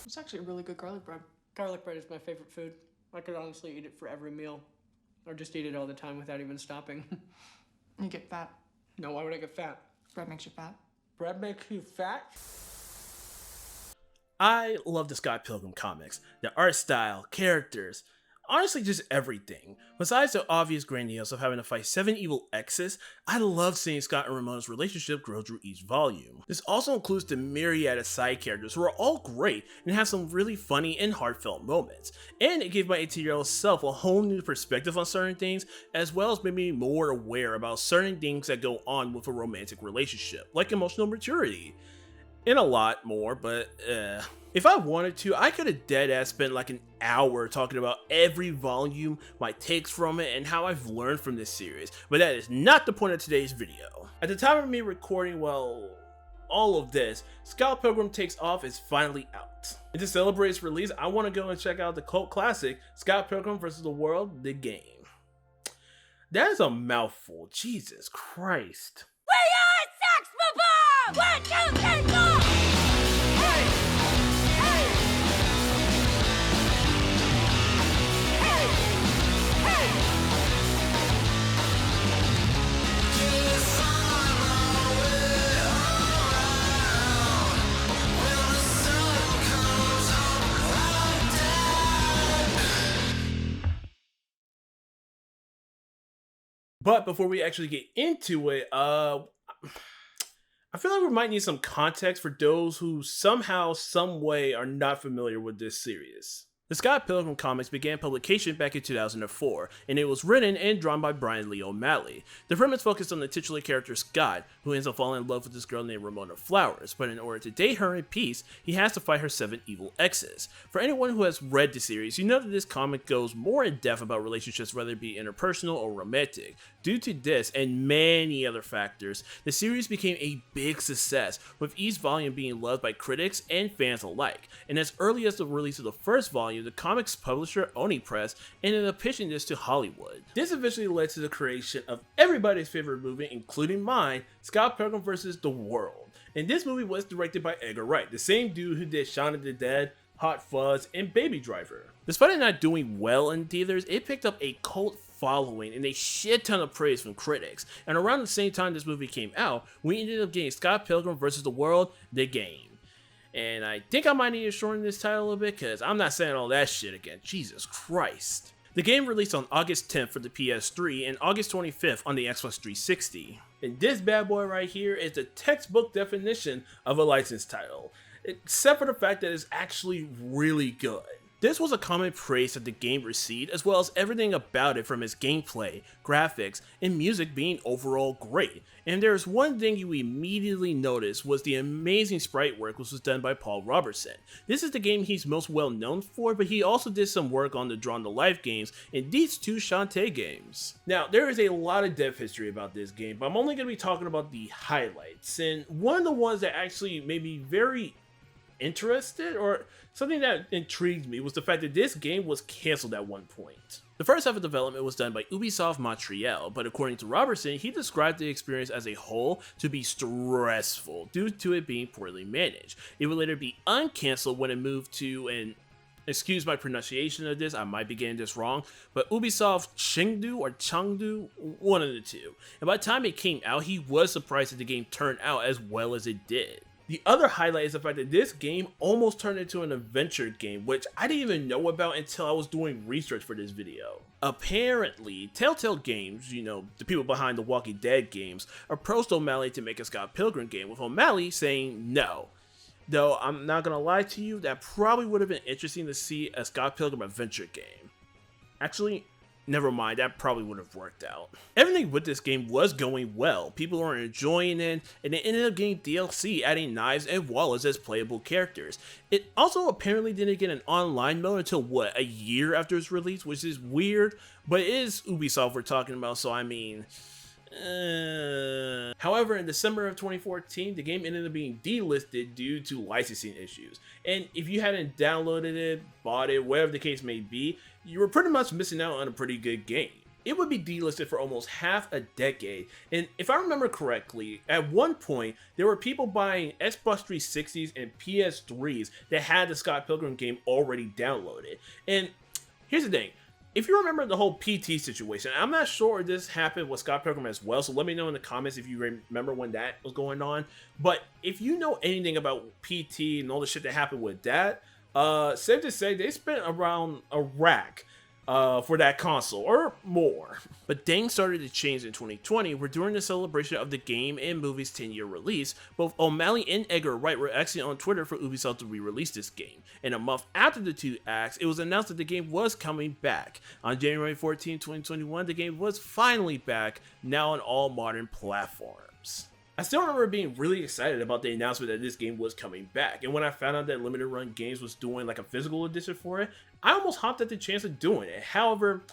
It's actually a really good garlic bread. Garlic bread is my favorite food. I could honestly eat it for every meal. Or just eat it all the time without even stopping. You get fat. No, why would I get fat? Bread makes you fat. Bread makes you fat? I love the Scott Pilgrim comics, the art style, characters, honestly just everything. Besides the obvious grandiose of having to fight 7 evil exes, I love seeing Scott and Ramona's relationship grow through each volume. This also includes the myriad of side characters who are all great and have some really funny and heartfelt moments. And it gave my 18-year-old self a whole new perspective on certain things, as well as made me more aware about certain things that go on with a romantic relationship, like emotional maturity. And a lot more, but if I wanted to, I could have deadass spent like an hour talking about every volume, my takes from it, and how I've learned from this series, but that is not the point of today's video. At the time of me recording, well, all of this, Scott Pilgrim Takes Off is finally out. And to celebrate its release, I want to go and check out the cult classic, Scott Pilgrim vs. the World, the game. That is a mouthful, Jesus Christ. Sax, 1, 2, 3, 4! Hey! Hey! Hey! Hey! But before we actually get into it, I feel like we might need some context for those who somehow, some way are not familiar with this series. The Scott Pilgrim comics began publication back in 2004, and it was written and drawn by Brian Lee O'Malley. The premise focused on the titular character Scott, who ends up falling in love with this girl named Ramona Flowers, but in order to date her in peace, he has to fight her 7 evil exes. For anyone who has read the series, you know that this comic goes more in depth about relationships, whether it be interpersonal or romantic. Due to this and many other factors, the series became a big success, with each volume being loved by critics and fans alike, and as early as the release of the first volume, the comics publisher Oni Press ended up pitching this to Hollywood. This eventually led to the creation of everybody's favorite movie, including mine, Scott Pilgrim vs. the World. And this movie was directed by Edgar Wright, the same dude who did Shaun of the Dead, Hot Fuzz, and Baby Driver. Despite it not doing well in theaters, it picked up a cult following and a shit ton of praise from critics. And around the same time this movie came out, we ended up getting Scott Pilgrim vs. the World, the game. And I think I might need to shorten this title a little bit, because I'm not saying all that shit again. Jesus Christ. The game released on August 10th for the PS3 and August 25th on the Xbox 360. And this bad boy right here is the textbook definition of a licensed title, except for the fact that it's actually really good. This was a common praise that the game received, as well as everything about it, from its gameplay, graphics, and music being overall great. And there's one thing you immediately notice was the amazing sprite work which was done by Paul Robertson. This is the game he's most well known for, but he also did some work on the Drawn to Life games and these 2 Shantae games. Now, there is a lot of depth history about this game, but I'm only going to be talking about the highlights. And one of the ones that actually made me very interested, or something that intrigued me, was the fact that this game was cancelled at one point. The first half of development was done by Ubisoft Montreal, but according to Robertson, he described the experience as a whole to be stressful due to it being poorly managed. It would later be uncancelled when it moved to, and excuse my pronunciation of this, I might be getting this wrong, but Ubisoft Chengdu or Chengdu, one of the two. And by the time it came out, he was surprised that the game turned out as well as it did. The other highlight is the fact that this game almost turned into an adventure game, which I didn't even know about until I was doing research for this video. Apparently, Telltale Games, you know, the people behind the Walking Dead games, approached O'Malley to make a Scott Pilgrim game, with O'Malley saying no. Though, I'm not gonna lie to you, that probably would have been interesting to see a Scott Pilgrim adventure game. Actually, never mind, that probably would have worked out. Everything with this game was going well, people were enjoying it, and it ended up getting DLC adding knives and wallets as playable characters. It also apparently didn't get an online mode until what, a year after its release, which is weird, but it is Ubisoft we're talking about, so I mean, However, in December of 2014, the game ended up being delisted due to licensing issues. And if you hadn't downloaded it, bought it, whatever the case may be, you were pretty much missing out on a pretty good game. it would be delisted for almost half a decade. And if I remember correctly, at one point, there were people buying Xbox 360s and PS3s that had the Scott Pilgrim game already downloaded. And here's the thing. If you remember the whole PT situation, I'm not sure if this happened with Scott Pilgrim as well, so let me know in the comments if you remember when that was going on. But if you know anything about PT and all the shit that happened with that, safe to say they spent around a rack for that console, or more. But things started to change in 2020, where during the celebration of the game and movie's 10-year release, both O'Malley and Edgar Wright were actually on Twitter for Ubisoft to re-release this game. And a month after the two acts, it was announced that the game was coming back. On January 14, 2021, the game was finally back, now on all modern platforms. I still remember being really excited about the announcement that this game was coming back, and when I found out that Limited Run Games was doing like a physical edition for it, I almost hopped at the chance of doing it. However,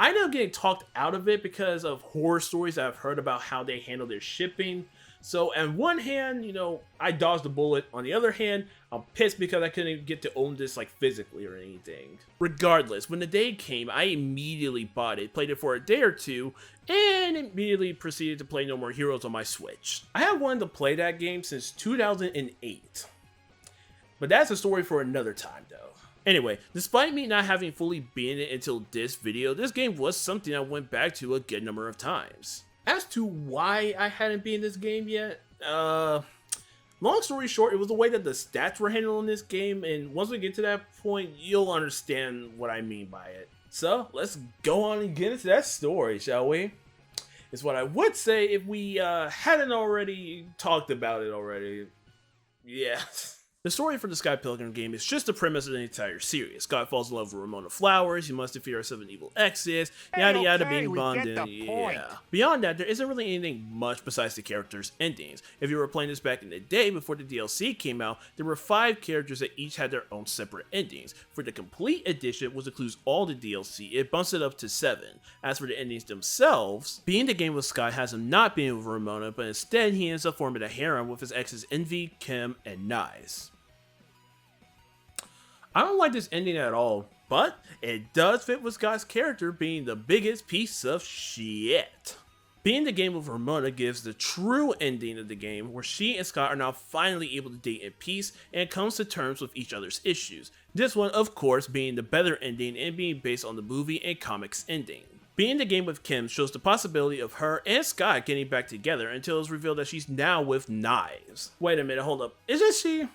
I ended up getting talked out of it because of horror stories that I've heard about how they handle their shipping. So on one hand, you know, I dodged the bullet. On the other hand, I'm pissed because I couldn't get to own this like physically or anything. Regardless, when the day came, I immediately bought it, played it for a day or two, and immediately proceeded to play No More Heroes on my Switch. I have wanted to play that game since 2008. But that's a story for another time though. Anyway, despite me not having fully beaten it until this video, this game was something I went back to a good number of times. As to why I hadn't beaten this game yet, long story short, it was the way that the stats were handled in this game, and once we get to that point, you'll understand what I mean by it. So, let's go on and get into that story, shall we? It's what I would say if we hadn't already talked about it already. Yeah. The story for the Scott Pilgrim game is just the premise of the entire series. Scott falls in love with Ramona Flowers, he must defeat our 7 evil exes, yada yada bing bong, yeah. Beyond that, there isn't really anything much besides the characters' endings. If you were playing this back in the day before the DLC came out, there were 5 characters that each had their own separate endings. For the complete edition, which includes all the DLC, it bumps it up to 7. As for the endings themselves, being the game with Scott has him not being with Ramona, but instead he ends up forming a harem with his exes Envy, Kim, and Nyes. I don't like this ending at all, but it does fit with Scott's character being the biggest piece of shit. Being the game with Ramona gives the true ending of the game, where she and Scott are now finally able to date in peace and comes to terms with each other's issues. This one, of course, being the better ending and being based on the movie and comics ending. Being the game with Kim shows the possibility of her and Scott getting back together until it's revealed that she's now with Knives. Wait a minute, hold up, isn't she?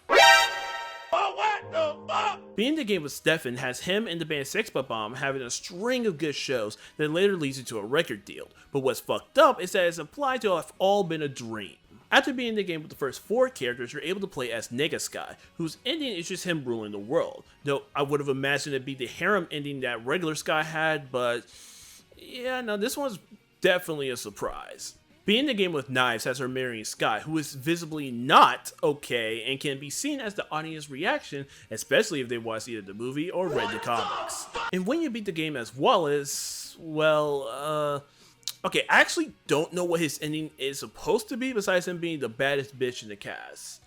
What the fuck? Being the game with Stefan has him and the band Sex Bomb having a string of good shows that later leads into a record deal, but what's fucked up is that it's implied to have all been a dream. After being the game with the first 4 characters, you're able to play as Nega Sky, whose ending is just him ruling the world, though I would have imagined it'd be the harem ending that regular Sky had, but yeah, no, this one's definitely a surprise. Being the game with Knives has her marrying Scott, who is visibly not okay and can be seen as the audience reaction, especially if they watched either the movie or read the comics. And when you beat the game as Wallace, well, okay, I actually don't know what his ending is supposed to be besides him being the baddest bitch in the cast.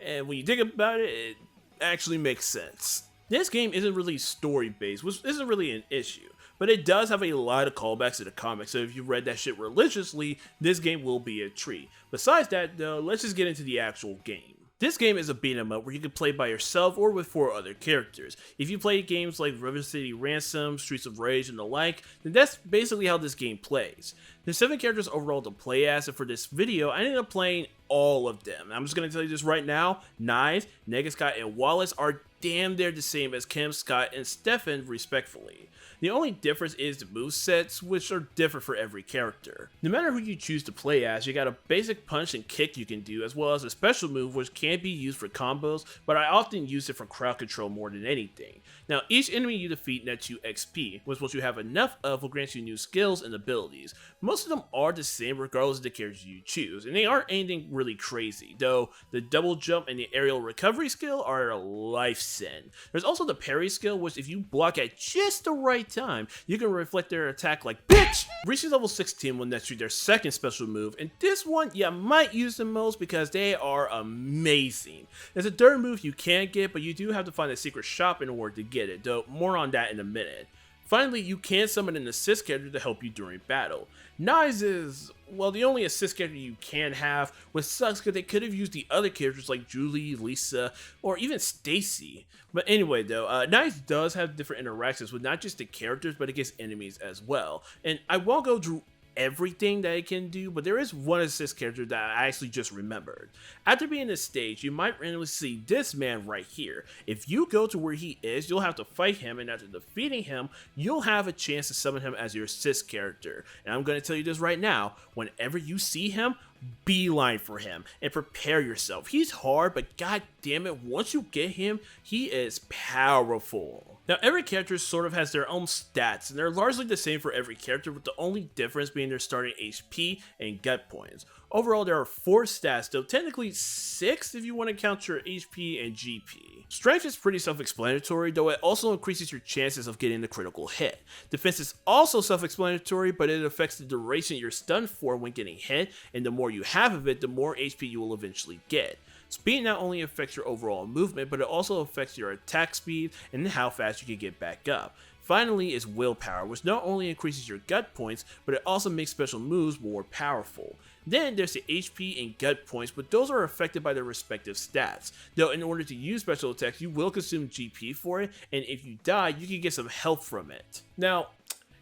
And when you think about it, it actually makes sense. This game isn't really story-based, which isn't really an issue. But it does have a lot of callbacks to the comics, so if you read that shit religiously, this game will be a treat. Besides that, though, let's just get into the actual game. This game is a beat 'em up where you can play by yourself or with 4 other characters. If you play games like River City Ransom, Streets of Rage, and the like, then that's basically how this game plays. There's 7 characters overall to play as, and for this video, I ended up playing all of them. I'm just going to tell you this right now, Knives, Nega Scott, and Wallace are damn near the same as Kim, Scott, and Stefan, respectfully. The only difference is the movesets, which are different for every character. No matter who you choose to play as, you got a basic punch and kick you can do, as well as a special move which can be used for combos, but I often use it for crowd control more than anything. Now, each enemy you defeat nets you XP, which once you have enough of will grant you new skills and abilities. Most of them are the same regardless of the character you choose, and they aren't anything really crazy, though the double jump and the aerial recovery skill are a life sin. There's also the parry skill, which if you block at just the right time, you can reflect their attack like bitch! Reaching level 16 will net you their second special move, and this one you might use the most because they are amazing. There's a third move you can get, but you do have to find a secret shop in order to get it, though more on that in a minute. Finally, you can summon an assist character to help you during battle. Knives is, well, the only assist character you can have, which sucks because they could have used the other characters like Julie, Lisa, or even Stacy. But anyway though, Knives does have different interactions with not just the characters, but against enemies as well. And I won't go through everything that it can do, but there is one assist character that I actually just remembered. After being this stage, you might randomly see this man right here. If you go to where he is, you'll have to fight him, and after defeating him, you'll have a chance to summon him as your assist character. And I'm going to tell you this right now, whenever you see him, beeline for him and prepare yourself. He's hard, but god damn it, once you get him, he is powerful. Now, every character sort of has their own stats, and they're largely the same for every character, with the only difference being their starting HP and gut points. Overall, there are 4 stats, though technically 6 if you want to count your HP and GP. Strength is pretty self-explanatory, though it also increases your chances of getting the critical hit. Defense is also self-explanatory, but it affects the duration you're stunned for when getting hit, and the more you have of it, the more HP you will eventually get. Speed not only affects your overall movement, but it also affects your attack speed and how fast you can get back up. Finally is willpower, which not only increases your gut points, but it also makes special moves more powerful. Then there's the HP and gut points, but those are affected by their respective stats. Though in order to use special attacks, you will consume GP for it, and if you die, you can get some health from it. Now,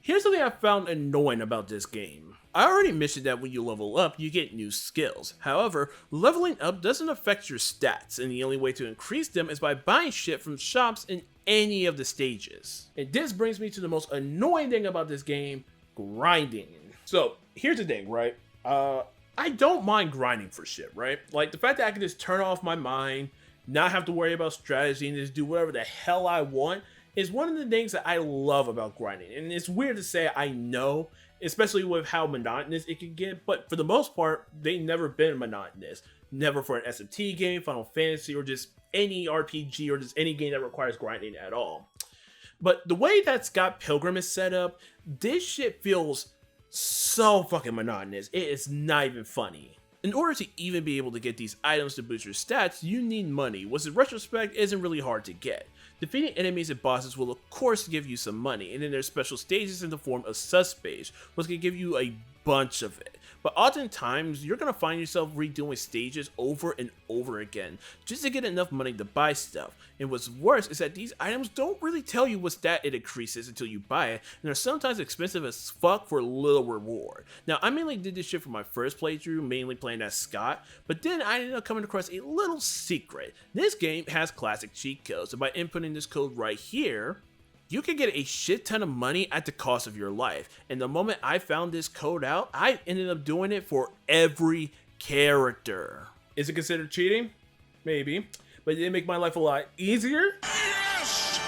here's something I found annoying about this game. I already mentioned that when you level up, you get new skills. However, leveling up doesn't affect your stats, and the only way to increase them is by buying shit from shops in any of the stages. And this brings me to the most annoying thing about this game, grinding. So, here's the thing, right? I don't mind grinding for shit, right? Like, the fact that I can just turn off my mind, not have to worry about strategy, and just do whatever the hell I want is one of the things that I love about grinding. And it's weird to say, I know, especially with how monotonous it can get, but for the most part, they've never been monotonous. Never for an SMT game, Final Fantasy, or just any RPG, or just any game that requires grinding at all. But the way that Scott Pilgrim is set up, this shit feels so fucking monotonous. It is not even funny. In order to even be able to get these items to boost your stats, you need money, which in retrospect isn't really hard to get. Defeating enemies and bosses will of course give you some money, and then there's special stages in the form of sub-stage, which can give you a bunch of it. But oftentimes, you're going to find yourself redoing stages over and over again, just to get enough money to buy stuff. And what's worse is that these items don't really tell you what stat it increases until you buy it, and they're sometimes expensive as fuck for little reward. Now, I mainly did this shit for my first playthrough, mainly playing as Scott, but then I ended up coming across a little secret. This game has classic cheat codes, and by inputting this code right here, you can get a shit ton of money at the cost of your life. And the moment I found this code out, I ended up doing it for every character. Is it considered cheating? Maybe. But did it make my life a lot easier? Yes!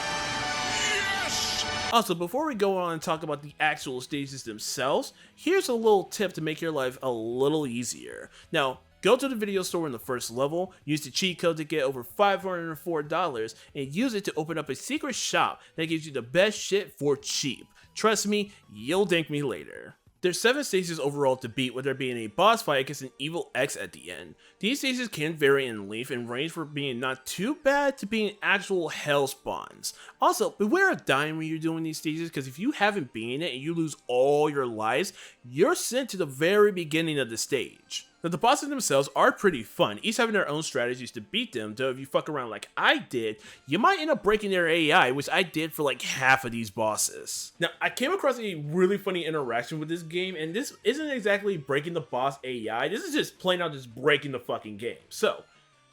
Yes! Also, before we go on and talk about the actual stages themselves, here's a little tip to make your life a little easier. Now, go to the video store in the first level, use the cheat code to get over $504, and use it to open up a secret shop that gives you the best shit for cheap. Trust me, you'll thank me later. There's 7 stages overall to beat, with there being a boss fight against an evil X at the end. These stages can vary in length and range from being not too bad to being actual hell spawns. Also, beware of dying when you're doing these stages, because if you haven't been it and you lose all your lives, you're sent to the very beginning of the stage. Now, the bosses themselves are pretty fun, each having their own strategies to beat them, though if you fuck around like I did, you might end up breaking their AI, which I did for like half of these bosses. Now, I came across a really funny interaction with this game, and this isn't exactly breaking the boss AI, this is just plain out just breaking the fucking game. So,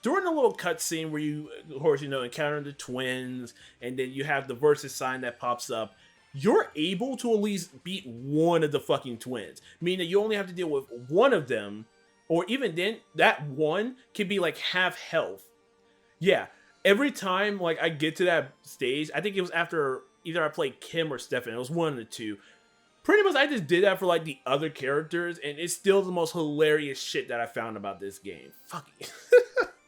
during the little cutscene where you, of course, encounter the twins, and then you have the versus sign that pops up, you're able to at least beat one of the fucking twins, meaning that you only have to deal with one of them. Or even then, that one can be like half health. Yeah, every time like I get to that stage, I think it was after either I played Kim or Stefan, it was one of the two. Pretty much I just did that for like the other characters, and it's still the most hilarious shit that I found about this game. Fuck it.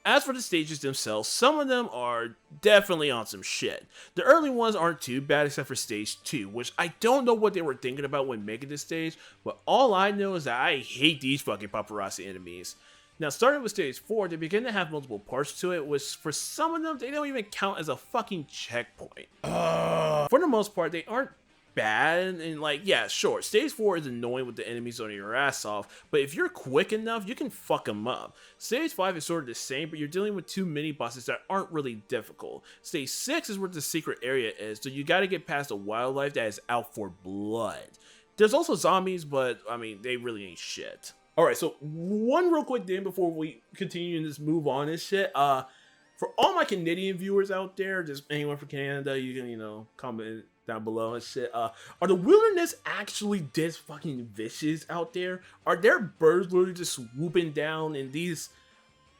As for the stages themselves, some of them are definitely on some shit. The early ones aren't too bad except for stage 2, which I don't know what they were thinking about when making this stage, but all I know is that I hate these fucking paparazzi enemies. Now, starting with stage 4, they begin to have multiple parts to it, which for some of them, they don't even count as a fucking checkpoint. For the most part, they aren't bad, and like, yeah, sure, stage 4 is annoying with the enemies on your ass off, but if you're quick enough, you can fuck them up. Stage 5 is sort of the same, but you're dealing with 2 mini bosses that aren't really difficult. Stage 6 is where the secret area is, so you gotta get past the wildlife that is out for blood. There's also zombies, but I mean, they really ain't shit. Alright, so one real quick thing before we continue and just move on and shit. For all my Canadian viewers out there, just anyone from Canada, you can, you know, comment down below and shit. Are the wilderness actually this fucking vicious out there? Are there birds literally just swooping down and these,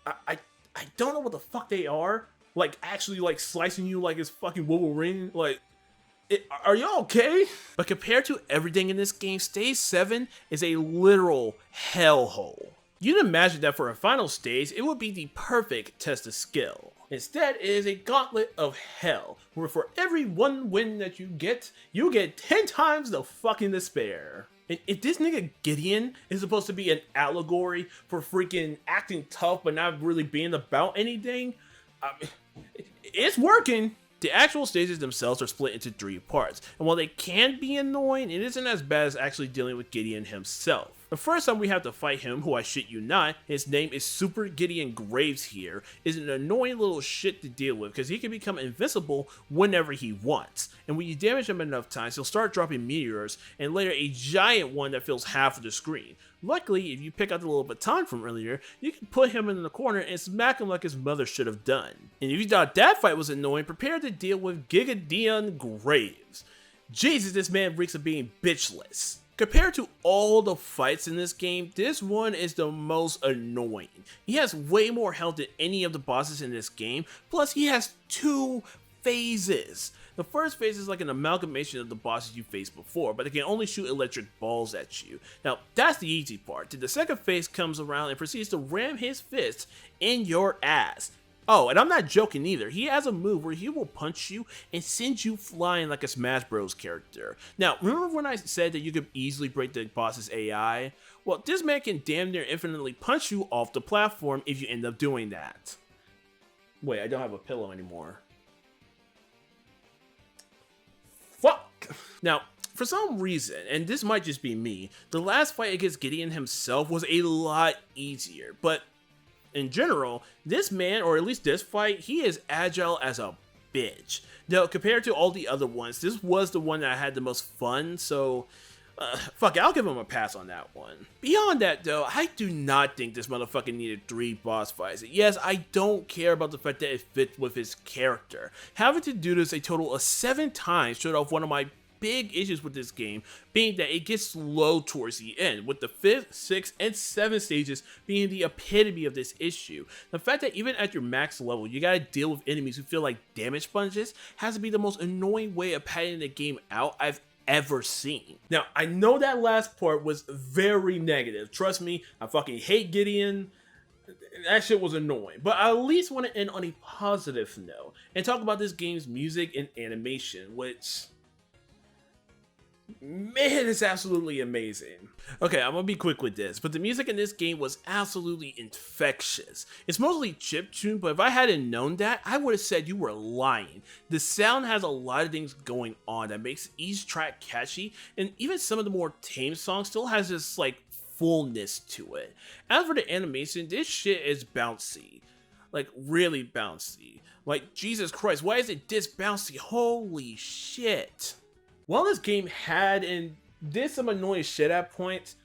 I don't know what the fuck they are, like actually like slicing you like it's fucking Wolverine, like, are y'all okay? But compared to everything in this game, stage 7 is a literal hellhole. You'd imagine that for a final stage, it would be the perfect test of skill. Instead, it is a gauntlet of hell, where for every 1 win that you get 10 times the fucking despair. And if this nigga Gideon is supposed to be an allegory for freaking acting tough but not really being about anything, it's working. The actual stages themselves are split into 3 parts, and while they can be annoying, it isn't as bad as actually dealing with Gideon himself. The first time we have to fight him, who I shit you not, his name is Super Gideon Graves here, is an annoying little shit to deal with because he can become invincible whenever he wants, and when you damage him enough times, he'll start dropping meteors, and later a giant one that fills half of the screen. Luckily, if you pick out the little baton from earlier, you can put him in the corner and smack him like his mother should have done. And if you thought that fight was annoying, prepare to deal with Gideon Graves. Jesus, this man reeks of being bitchless. Compared to all the fights in this game, this one is the most annoying. He has way more health than any of the bosses in this game, plus he has 2 phases. The first phase is like an amalgamation of the bosses you faced before, but they can only shoot electric balls at you. Now, that's the easy part. Then the second phase comes around and proceeds to ram his fists in your ass. Oh, and I'm not joking either. He has a move where he will punch you and send you flying like a Smash Bros character. Now, remember when I said that you could easily break the boss's AI? Well, this man can damn near infinitely punch you off the platform if you end up doing that. Wait, I don't have a pillow anymore. Fuck! Now, for some reason, and this might just be me, the last fight against Gideon himself was a lot easier, but in general, this man, or at least this fight, he is agile as a bitch. Now, compared to all the other ones, this was the one that I had the most fun, so fuck it, I'll give him a pass on that one. Beyond that though, I do not think this motherfucker needed 3 boss fights. Yes, I don't care about the fact that it fits with his character. Having to do this a total of 7 times showed off one of my big issues with this game, being that it gets slow towards the end, with the 5th, 6th, and 7th stages being the epitome of this issue. The fact that even at your max level, you gotta deal with enemies who feel like damage sponges has to be the most annoying way of padding the game out I've ever seen. Now, I know that last part was very negative. Trust me, I fucking hate Gideon. That shit was annoying, but I at least want to end on a positive note and talk about this game's music and animation, which, man, it's absolutely amazing. Okay, I'm gonna be quick with this, but the music in this game was absolutely infectious. It's mostly chiptune, but if I hadn't known that, I would have said you were lying. The sound has a lot of things going on that makes each track catchy, and even some of the more tame songs still has this like fullness to it. As for the animation, this shit is bouncy. Like, really bouncy. Like, Jesus Christ, why is it this bouncy? Holy shit. While this game had and did some annoying shit at points,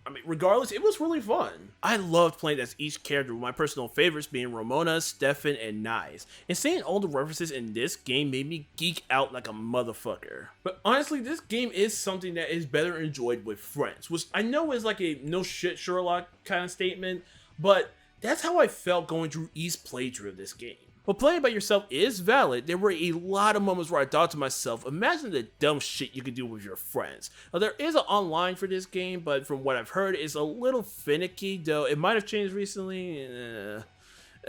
I mean, regardless, it was really fun. I loved playing as each character, with my personal favorites being Ramona, Stefan, and Nyes. And seeing all the references in this game made me geek out like a motherfucker. But honestly, this game is something that is better enjoyed with friends, which I know is like a no shit Sherlock kind of statement, but that's how I felt going through each playthrough of this game. While playing by yourself is valid, there were a lot of moments where I thought to myself, imagine the dumb shit you could do with your friends. Now, there is an online for this game, but from what I've heard, it's a little finicky, though it might have changed recently.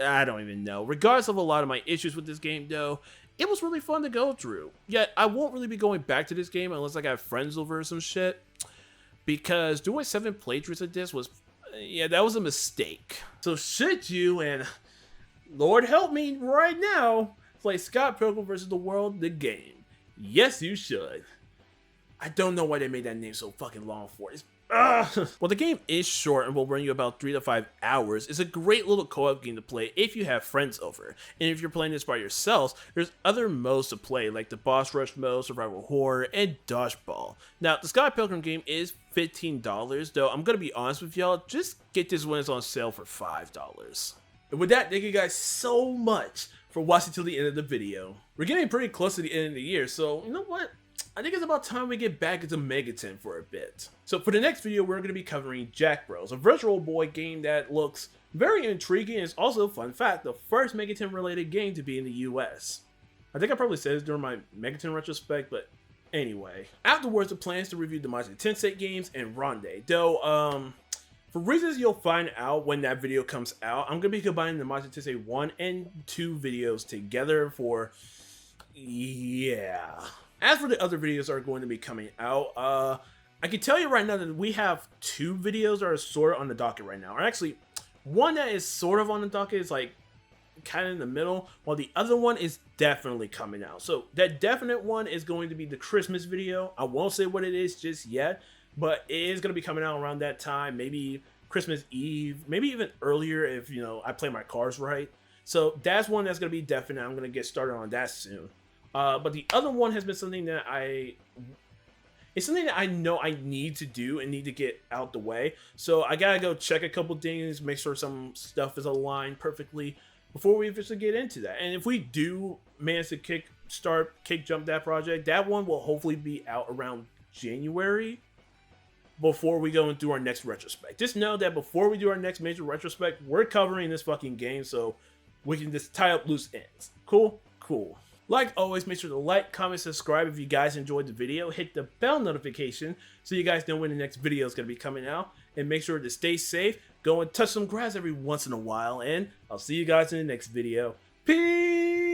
I don't even know. Regardless of a lot of my issues with this game, though, it was really fun to go through. Yet, I won't really be going back to this game unless I got friends over or some shit, because doing 7 playthroughs of this was, yeah, that was a mistake. So should you, and Lord help me right now, play Scott Pilgrim vs. the World, the game? Yes, you should. I don't know why they made that name so fucking long for it. Well, the game is short and will run you about 3 to 5 hours. It's a great little co-op game to play if you have friends over. And if you're playing this by yourselves, there's other modes to play like the boss rush mode, survival horror, and dodgeball. Now, the Scott Pilgrim game is $15, though I'm gonna be honest with y'all, just get this when it's on sale for $5. And with that, thank you guys so much for watching till the end of the video. We're getting pretty close to the end of the year, so you know what? I think it's about time we get back into Megaton for a bit. So for the next video, we're going to be covering Jack Bros, a Virtual Boy game that looks very intriguing and is also, fun fact, the first Megaton related game to be in the US. I think I probably said this during my Megaton retrospect, but anyway. Afterwards, the plan is to review the Majin Tensei games and Ronde, though, for reasons you'll find out when that video comes out, I'm going to be combining the Majin Tensei 1 and 2 videos together for, yeah. As for the other videos that are going to be coming out, I can tell you right now that we have 2 videos that are sort of on the docket right now. Or actually, one that is sort of on the docket is like kind of in the middle, while the other one is definitely coming out. So that definite one is going to be the Christmas video. I won't say what it is just yet, but it is going to be coming out around that time, maybe Christmas Eve, maybe even earlier if, you know, I play my cards right. So that's one that's going to be definite. I'm going to get started on that soon. But the other one has been something that it's something that I know I need to do and need to get out the way. So I gotta go check a couple things, make sure some stuff is aligned perfectly before we officially get into that. And if we do manage to kick jump that project, that one will hopefully be out around January before we go and do our next retrospect. Just know that before we do our next major retrospect, we're covering this fucking game so we can just tie up loose ends. Cool? Cool. Like always, make sure to like, comment, subscribe if you guys enjoyed the video. Hit the bell notification so you guys know when the next video is going to be coming out. And make sure to stay safe, go and touch some grass every once in a while. And I'll see you guys in the next video. Peace!